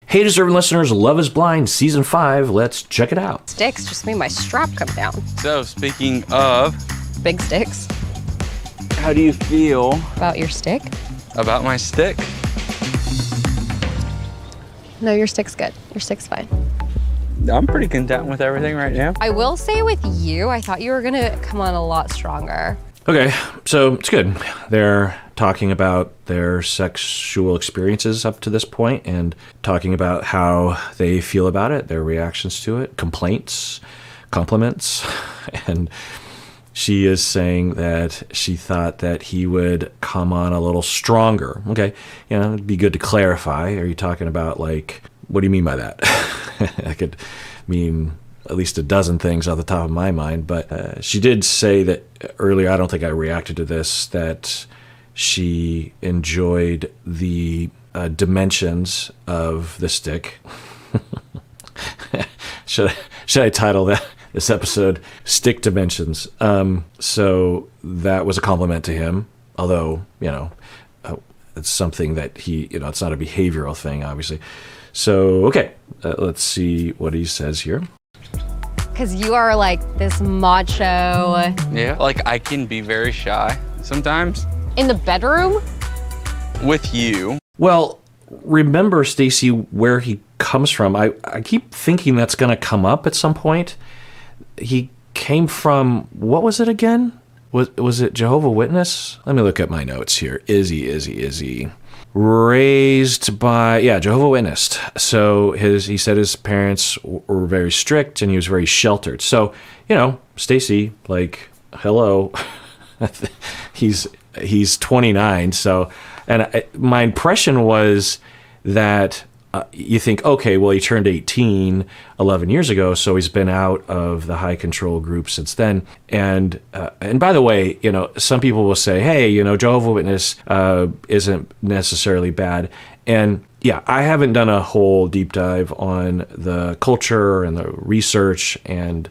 Hey, deserving listeners, Love is Blind, Season 5. Let's check it out. Sticks just made my strap come down. So, speaking of... Big sticks. How do you feel About your stick? about my stick? No, your stick's good. Your stick's fine. I'm pretty content with everything right now. I will say with you, I thought you were gonna come on a lot stronger. Okay, so it's good. They're talking about their sexual experiences up to this point and talking about how they feel about it, their reactions to it, complaints, compliments, and she is saying that she thought that he would come on a little stronger. Okay, it'd be good to clarify. Are you talking about, like, what do you mean by that? I could mean at least a dozen things off the top of my mind, but she did say that earlier, I don't think I reacted to this, that she enjoyed the dimensions of the stick. Should I title this episode Stick Dimensions? So that was a compliment to him, although, it's something that he, it's not a behavioral thing, obviously. So, okay, let's see what he says here. Because you are like this macho. Yeah, like I can be very shy sometimes. In the bedroom? With you. Well, remember, Stacy, where he comes from. I keep thinking that's going to come up at some point. He came from, what was it again? Was it Jehovah's Witness? Let me look at my notes here. Izzy. Raised by, Jehovah's Witness. So he said his parents were very strict and he was very sheltered. So, Stacy, like, hello, he's 29. So, and my impression was that you think, okay, well, he turned 18 11 years ago, so he's been out of the high control group since then. And by the way, some people will say, hey, Jehovah's Witness isn't necessarily bad. And yeah, I haven't done a whole deep dive on the culture and the research and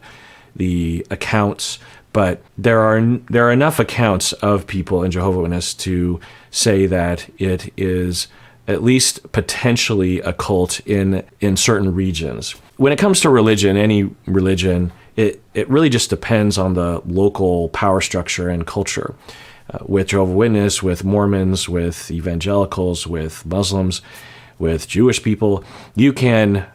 the accounts, but there are enough accounts of people in Jehovah's Witness to say that it is at least potentially a cult in certain regions. When it comes to religion, any religion, it really just depends on the local power structure and culture. With Jehovah's Witness, with Mormons, with evangelicals, with Muslims, with Jewish people, you can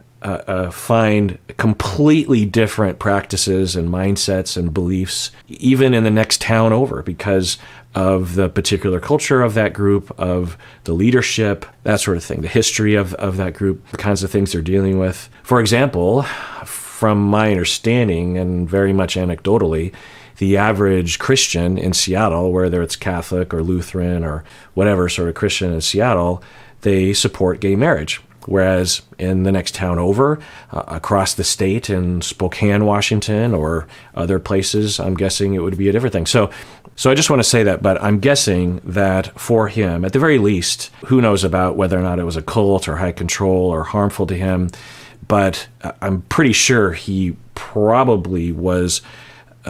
find completely different practices and mindsets and beliefs, even in the next town over, because of the particular culture of that group, of the leadership, that sort of thing, the history of that group, the kinds of things they're dealing with. For example, from my understanding, and very much anecdotally, the average Christian in Seattle, whether it's Catholic or Lutheran or whatever sort of Christian in Seattle, they support gay marriage. Whereas in the next town over, across the state in Spokane, Washington, or other places, I'm guessing it would be a different thing. So I just want to say that, but I'm guessing that for him, at the very least, who knows about whether or not it was a cult or high control or harmful to him, but I'm pretty sure he probably was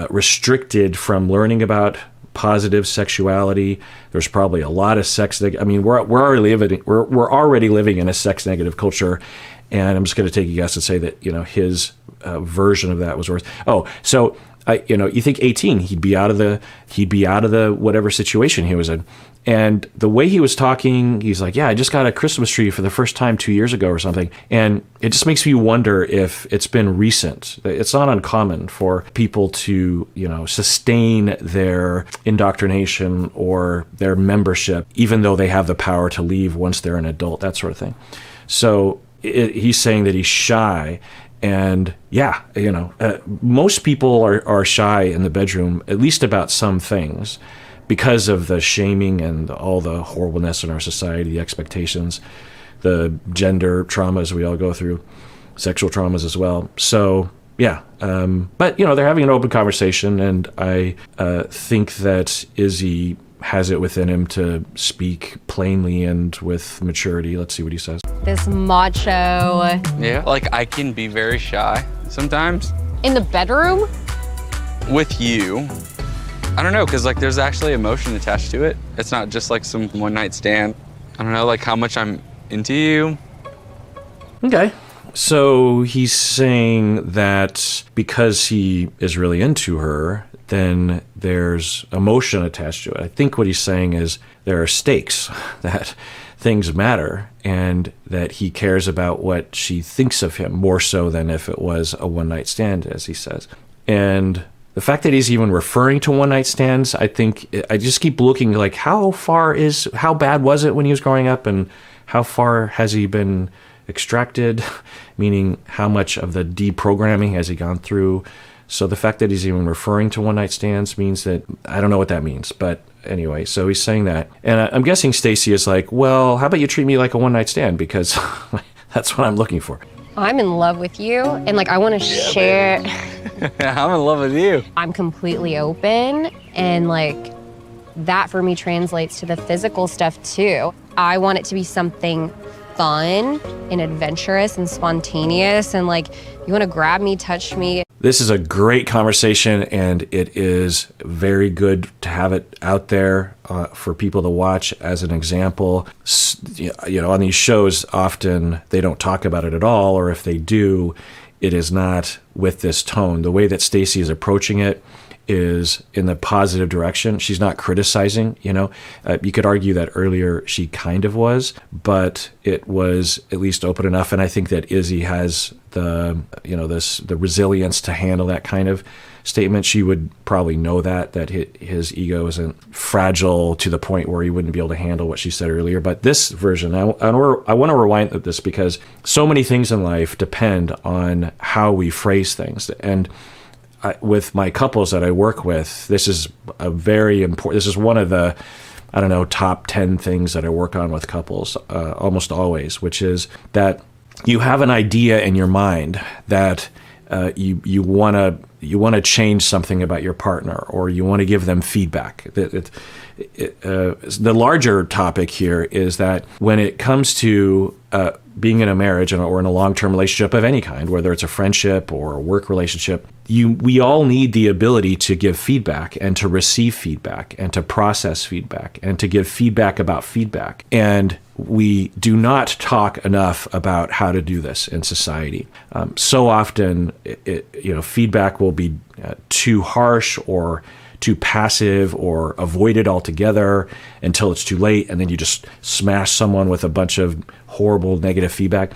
restricted from learning about positive sexuality. There's probably a lot of sex. I mean, we're already living in a sex negative culture, and I'm just going to take a guess and say that his version of that was worse. Oh, so you think 18, he'd be out of the whatever situation he was in. And the way he was talking, he's like, yeah, I just got a Christmas tree for the first time 2 years ago or something. And it just makes me wonder if it's been recent. It's not uncommon for people to, sustain their indoctrination or their membership, even though they have the power to leave once they're an adult, that sort of thing. So he's saying that he's shy. And yeah, most people are shy in the bedroom, at least about some things, because of the shaming and all the horribleness in our society, the expectations, the gender traumas we all go through, sexual traumas as well. So yeah, but they're having an open conversation, and I think that Izzy has it within him to speak plainly and with maturity. Let's see what he says. This macho. Yeah, like I can be very shy sometimes. In the bedroom? With you. I don't know, because like there's actually emotion attached to it. It's not just like some one night stand. I don't know, like how much I'm into you. Okay. So he's saying that because he is really into her, then there's emotion attached to it. I think what he's saying is there are stakes, that things matter, and that he cares about what she thinks of him more so than if it was a one-night stand, as he says. And the fact that he's even referring to one-night stands, I think, I just keep looking like how bad was it when he was growing up, and how far has he been extracted, meaning how much of the deprogramming has he gone through. So the fact that he's even referring to one-night stands means that, I don't know what that means, but anyway, so he's saying that. And I'm guessing Stacy is like, well, how about you treat me like a one-night stand, because that's what I'm looking for. I'm in love with you, and like I want to share. I'm in love with you. I'm completely open, and like that for me translates to the physical stuff too. I want it to be something fun and adventurous and spontaneous, and like you want to grab me, touch me. This is a great conversation, and it is very good to have it out there for people to watch as an example. You know, on these shows, often they don't talk about it at all, or if they do, it is not with this tone. The way that Stacy is approaching it is in the positive direction. She's not criticizing, you know. You could argue that earlier she kind of was, but it was at least open enough. And I think that Izzy has the resilience to handle that kind of statement. She would probably know that his ego isn't fragile to the point where he wouldn't be able to handle what she said earlier. But this version, I want to rewind this, because so many things in life depend on how we phrase things. And with my couples that I work with, this is a very important, this is one of the, top 10 things that I work on with couples almost always, which is that you have an idea in your mind that you want to change something about your partner, or you want to give them feedback. The larger topic here is that when it comes to being in a marriage or in a long-term relationship of any kind, whether it's a friendship or a work relationship, we all need the ability to give feedback and to receive feedback and to process feedback and to give feedback about feedback. And we do not talk enough about how to do this in society. So often, feedback will be too harsh or too passive or avoided altogether until it's too late, and then you just smash someone with a bunch of horrible negative feedback.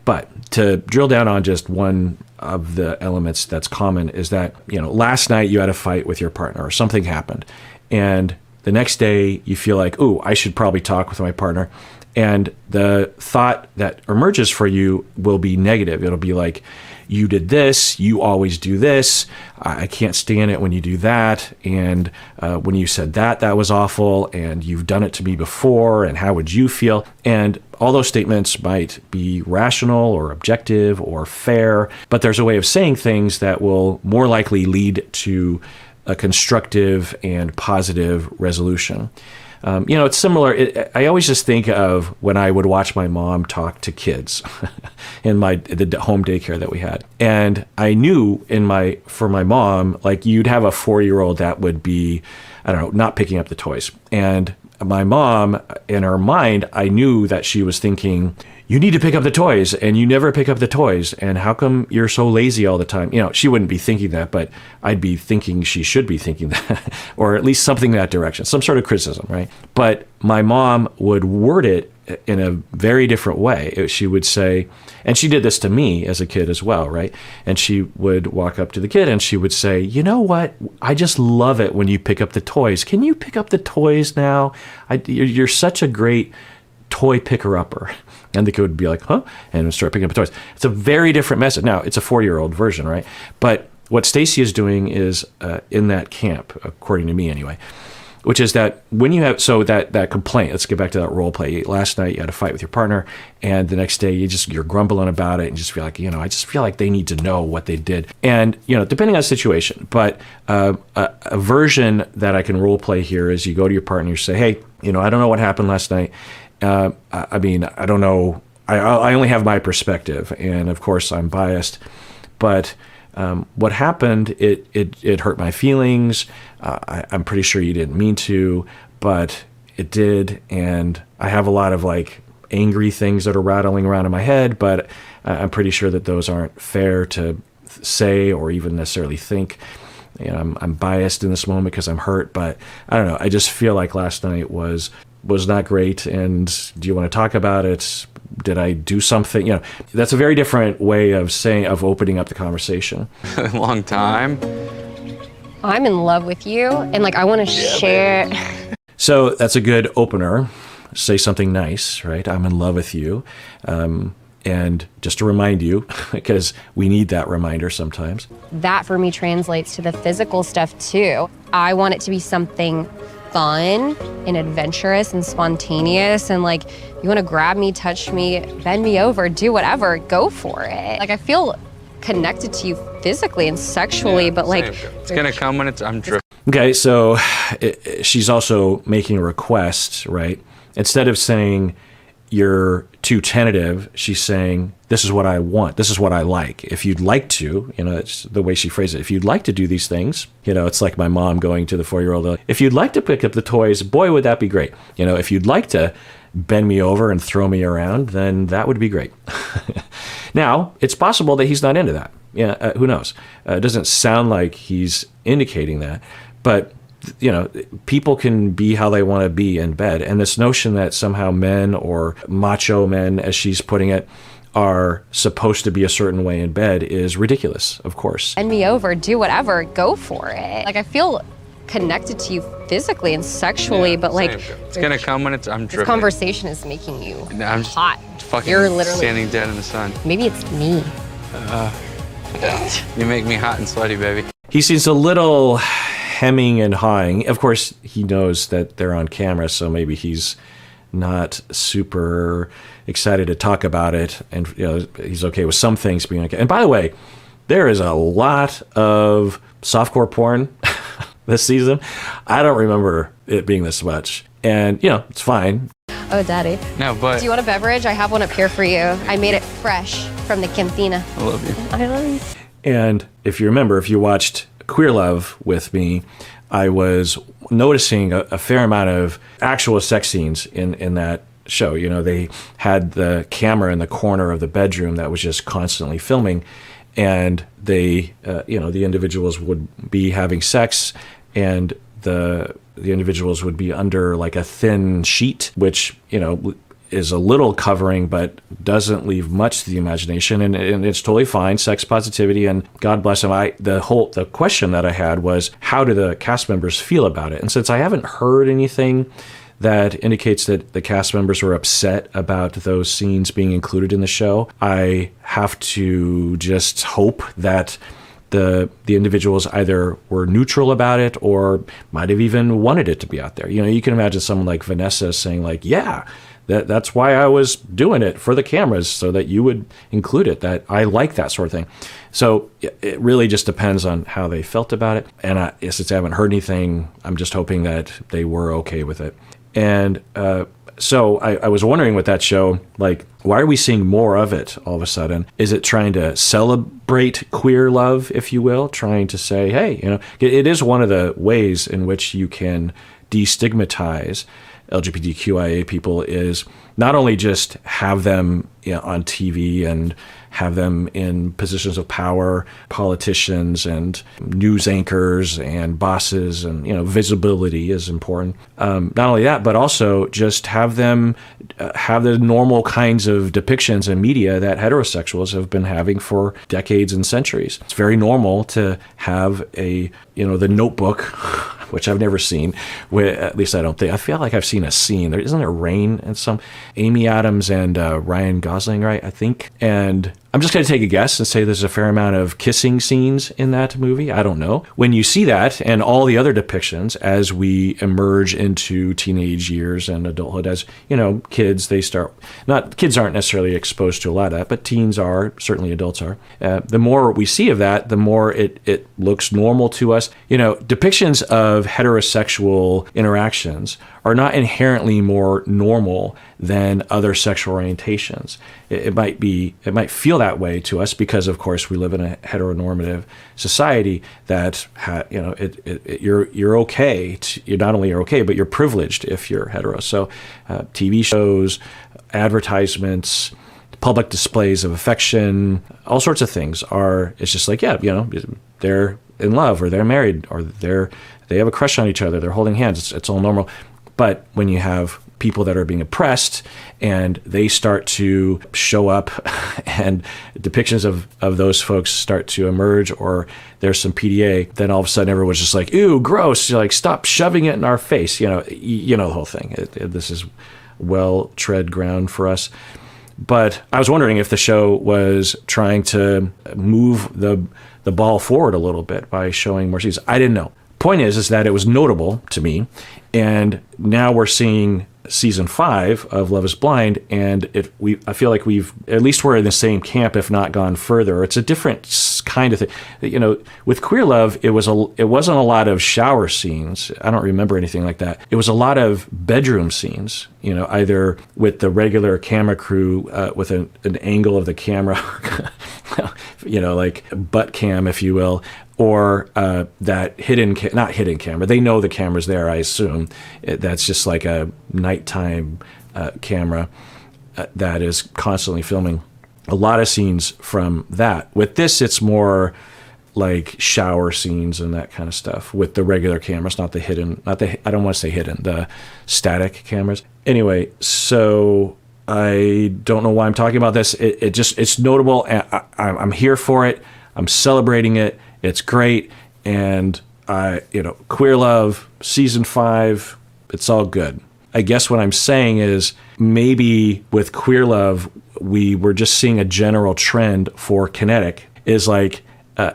But to drill down on just one of the elements that's common is that, last night you had a fight with your partner or something happened, and the next day you feel like, ooh, I should probably talk with my partner. And the thought that emerges for you will be negative. It'll be like, you did this, you always do this, I can't stand it when you do that, and when you said that was awful, and you've done it to me before, and how would you feel? And all those statements might be rational or objective or fair, but there's a way of saying things that will more likely lead to a constructive and positive resolution. It's similar. I always just think of when I would watch my mom talk to kids in the home daycare that we had. And I knew for my mom, like you'd have a 4-year-old that would be, not picking up the toys. And my mom, in her mind, I knew that she was thinking, you need to pick up the toys, and you never pick up the toys, and how come you're so lazy all the time? She wouldn't be thinking that, but I'd be thinking she should be thinking that, or at least something in that direction, some sort of criticism, right? But my mom would word it in a very different way. She would say, and she did this to me as a kid as well, right? And she would walk up to the kid and she would say, you know what? I just love it when you pick up the toys. Can you pick up the toys now? You're such a great toy picker-upper. And the kid would be like, huh? And would start picking up the toys. It's a very different message. Now, it's a 4-year-old version, right? But what Stacy is doing is in that camp, according to me anyway, which is that when you have, that complaint, let's get back to that role play. Last night you had a fight with your partner, and the next day you're grumbling about it and just feel like, I just feel like they need to know what they did. And, depending on the situation, but a version that I can role play here is you go to your partner and you say, hey, I don't know what happened last night. I don't know. I only have my perspective, and of course I'm biased, but what happened, it hurt my feelings. I'm pretty sure you didn't mean to, but it did, and I have a lot of angry things that are rattling around in my head, but I'm pretty sure that those aren't fair to say or even necessarily think. I'm biased in this moment because I'm hurt, but I don't know. I just feel like last night was not great. And do you want to talk about it? Did I do something? That's a very different way of opening up the conversation. A long time. I'm in love with you, and like I want to share. So that's a good opener. Say something nice, right? I'm in love with you. And just to remind you, because we need that reminder sometimes. That for me translates to the physical stuff too. I want it to be something fun and adventurous and spontaneous, and like you want to grab me, touch me, bend me over, do whatever, go for it. Like I feel connected to you physically and sexually, but like it's gonna come when I'm driven. Okay, so she's also making a request, right? Instead of saying you're too tentative, she's saying, this is what I want. This is what I like. If you'd like to, it's the way she phrased it. If you'd like to do these things, it's like my mom going to the 4-year-old. If you'd like to pick up the toys, boy, would that be great. If you'd like to bend me over and throw me around, then that would be great. Now, it's possible that he's not into that. Who knows? It doesn't sound like he's indicating that, but people can be how they want to be in bed. And this notion that somehow men, or macho men, as she's putting it, are supposed to be a certain way in bed is ridiculous, of course. Bend me over, do whatever, go for it. Like I feel connected to you physically and sexually, but like it's gonna come when I'm driven. This conversation is making you I'm just hot. Fucking You're literally standing dead in the sun. Maybe it's me. You make me hot and sweaty, baby. He seems a little hemming and hawing. Of course, he knows that they're on camera, so maybe he's not super excited to talk about it, and he's okay with some things being okay. And by the way, there is a lot of softcore porn this season. I don't remember it being this much, and it's fine. Oh, Daddy. No, but do you want a beverage? I have one up here for you. I made it fresh from the cantina. I love you. I love you. And if you remember, if you watched Queer Love with me, I was noticing a fair amount of actual sex scenes in that show. They had the camera in the corner of the bedroom that was just constantly filming, and they, the individuals would be having sex, and the individuals would be under like a thin sheet, which, is a little covering, but doesn't leave much to the imagination, and it's totally fine. Sex positivity, and God bless them. The question that I had was, how do the cast members feel about it? And since I haven't heard anything that indicates that the cast members were upset about those scenes being included in the show, I have to just hope that the individuals either were neutral about it or might have even wanted it to be out there. You can imagine someone like Vanessa saying like, yeah, that's why I was doing it for the cameras, so that you would include it, that I like that sort of thing. So it really just depends on how they felt about it. And since I haven't heard anything, I'm just hoping that they were okay with it. And so I was wondering with that show, like, why are we seeing more of it all of a sudden? Is it trying to celebrate queer love, if you will, trying to say, hey, it is one of the ways in which you can destigmatize LGBTQIA people, is not only just have them on TV and have them in positions of power, politicians and news anchors and bosses, and visibility is important. Not only that, but also just have them have the normal kinds of depictions in media that heterosexuals have been having for decades and centuries. It's very normal to have the Notebook, which I've never seen. At least I don't think. I feel like I've seen a scene. Isn't there rain and some Amy Adams and Ryan Gosling, right? I think. And I'm just going to take a guess and say there's a fair amount of kissing scenes in that movie. I don't know. When you see that and all the other depictions as we emerge into teenage years and adulthood, as kids, kids aren't necessarily exposed to a lot of that, but teens are, certainly adults are. The more we see of that, the more it looks normal to us. Depictions of heterosexual interactions are not inherently more normal than other sexual orientations. It might feel that way to us because, of course, we live in a heteronormative society that you're okay. You're not only okay, but you're privileged if you're hetero. So, TV shows, advertisements, public displays of affection, all sorts of things it's just like, yeah, they're in love or they're married or they have a crush on each other. They're holding hands. It's all normal. But when you have people that are being oppressed and they start to show up and depictions of those folks start to emerge, or there's some PDA, then all of a sudden everyone's just like, ew, gross. You're like, stop shoving it in our face. You know the whole thing. This is well-tread ground for us. But I was wondering if the show was trying to move the ball forward a little bit by showing more scenes. I didn't know. Point is that it was notable to me, and now we're seeing season 5 of Love is Blind, and I feel like we're in the same camp, if not gone further. It's a different kind of thing. With Queer Love, it wasn't a lot of shower scenes. I don't remember anything like that. It was a lot of bedroom scenes, either with the regular camera crew with an angle of the camera, like butt cam, if you will, or that not hidden camera. They know the camera's there, I assume. That's just like a nighttime camera that is constantly filming. A lot of scenes from that. With this, it's more like shower scenes and that kind of stuff with the regular cameras, not the hidden, I don't want to say hidden, the static cameras. Anyway, so I don't know why I'm talking about this. It's notable. I'm here for it. I'm celebrating it. It's great, and Queer Love, season 5, it's all good. I guess what I'm saying is maybe with Queer Love, we were just seeing a general trend for Kinetic is like,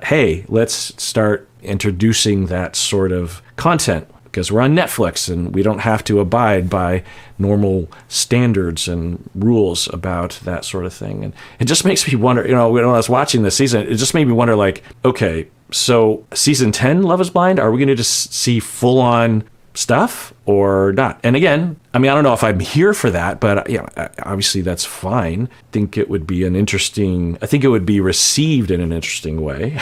hey, let's start introducing that sort of content because we're on Netflix and we don't have to abide by normal standards and rules about that sort of thing. And it just makes me wonder, when I was watching this season, it just made me wonder, like, okay, so season 10 Love is Blind, are we going to just see full on stuff or not? And again, I don't know if I'm here for that, but obviously that's fine. I think it would be received in an interesting way.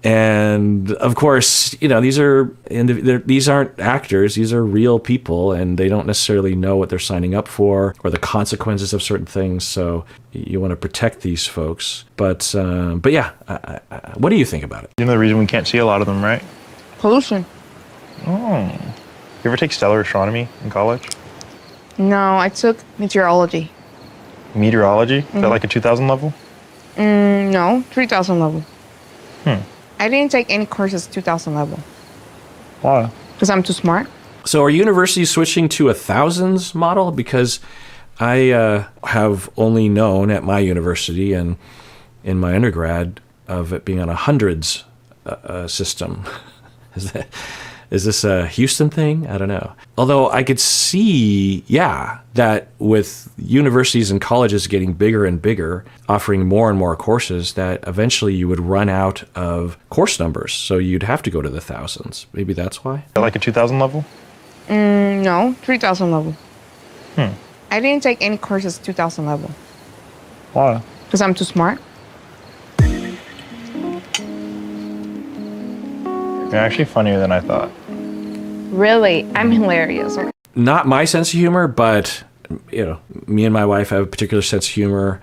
And of course, these aren't actors; these are real people, and they don't necessarily know what they're signing up for or the consequences of certain things. So you want to protect these folks. But yeah, what do you think about it? The reason we can't see a lot of them, right? Pollution. Oh, you ever take stellar astronomy in college? No, I took meteorology. Meteorology? Is that like a 2000 level? No, 3000 level. I didn't take any courses 2000 level. Why? Because I'm too smart. So are universities switching to a thousands model? Because I have only known at my university and in my undergrad of it being on a hundreds system. Is this a Houston thing? I don't know. Although I could see, that with universities and colleges getting bigger and bigger, offering more and more courses, that eventually you would run out of course numbers. So you'd have to go to the thousands. Maybe that's why. Is that like a 2000 level? No, 3000 level. I didn't take any courses 2000 level. Why? Because I'm too smart. You're actually funnier than I thought. Really? I'm hilarious. Not my sense of humor, but me and my wife have a particular sense of humor.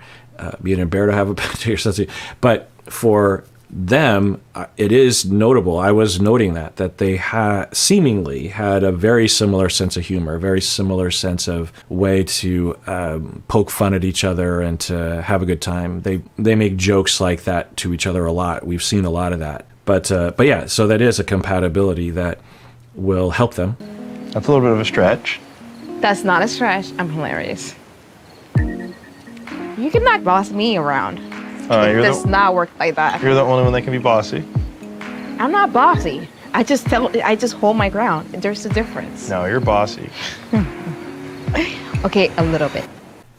Me and Umberto have a particular sense of humor. But for them, it is notable. I was noting that they seemingly had a very similar sense of humor, a very similar sense of way to poke fun at each other and to have a good time. They make jokes like that to each other a lot. We've seen a lot of that. But yeah, so that is a compatibility that will help them. That's a little bit of a stretch. That's not a stretch. I'm hilarious. You cannot boss me around. It does not work like that. You're the only one that can be bossy. I'm not bossy. I just hold my ground. There's a difference. No, you're bossy. Okay, a little bit.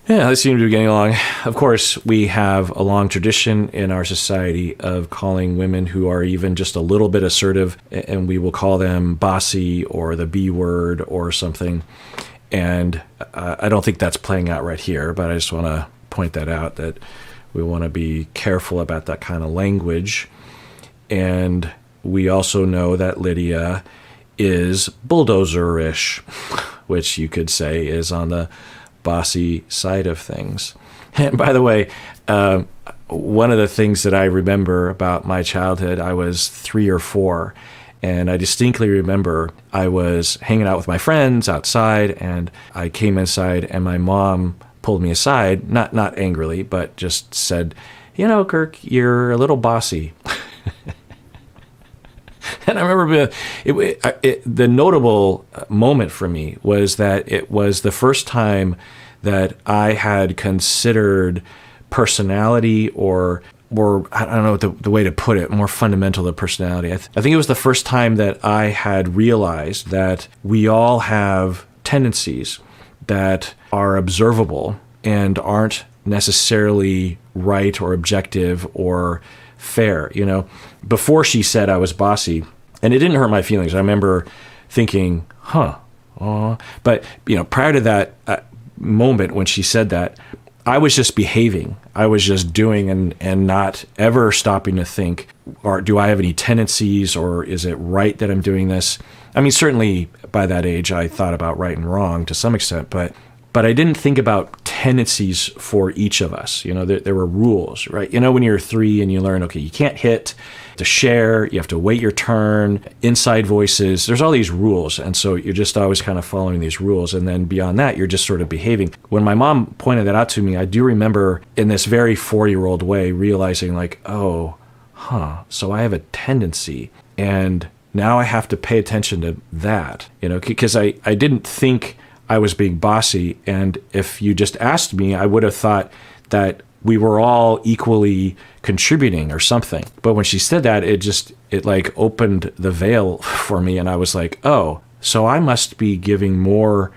Yeah, they seem to be getting along. Of course, we have a long tradition in our society of calling women who are even just a little bit assertive, and we will call them bossy or the B word or something. And I don't think that's playing out right here, but I just want to point that out, that we want to be careful about that kind of language. And we also know that Lydia is bulldozer-ish, which you could say is on the bossy side of things. And by the way, one of the things that I remember about my childhood, I was 3 or 4, and I distinctly remember I was hanging out with my friends outside, and I came inside, and my mom pulled me aside, not angrily, but just said, "You know, Kirk, you're a little bossy." And I remember the notable moment for me was that it was the first time that I had considered personality or I don't know the way to put it, more fundamental to personality. I think it was the first time that I had realized that we all have tendencies that are observable and aren't necessarily right or objective or fair. You know, before she said I was bossy, and it didn't hurt my feelings. I remember thinking, but you know, prior to that moment when she said that, I was just behaving. I was just doing and not ever stopping to think, or do I have any tendencies, or is it right that I'm doing this? I mean, certainly by that age, I thought about right and wrong to some extent, but I didn't think about tendencies for each of us. You know, there were rules, right? You know, when you're 3 and you learn, okay, you can't hit, to share, you have to wait your turn, inside voices, there's all these rules. And so you're just always kind of following these rules. And then beyond that, you're just sort of behaving. When my mom pointed that out to me, I do remember in this very 4-year-old way realizing like, so I have a tendency. And now I have to pay attention to that, you know, because I didn't think I was being bossy. And if you just asked me, I would have thought that we were all equally contributing or something. But when she said that, it like opened the veil for me. And I was like, oh, so I must be giving more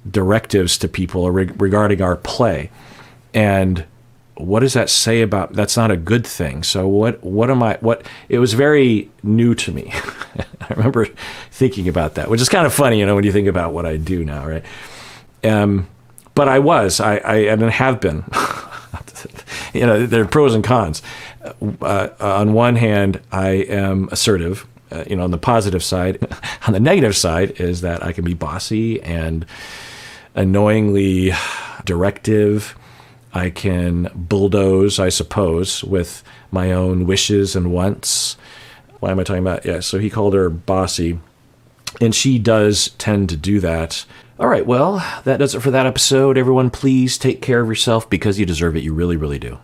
directives to people regarding our play. And what does that say about, that's not a good thing. So it was very new to me. I remember thinking about that, which is kind of funny, you know, when you think about what I do now, right? But I have been, you know, there are pros and cons. On one hand, I am assertive, you know, on the positive side. On the negative side is that I can be bossy and annoyingly directive. I can bulldoze, I suppose, with my own wishes and wants. Why am I talking about? Yeah, so he called her bossy, and she does tend to do that. All right, well, that does it for that episode. Everyone, please take care of yourself because you deserve it. You really, really do.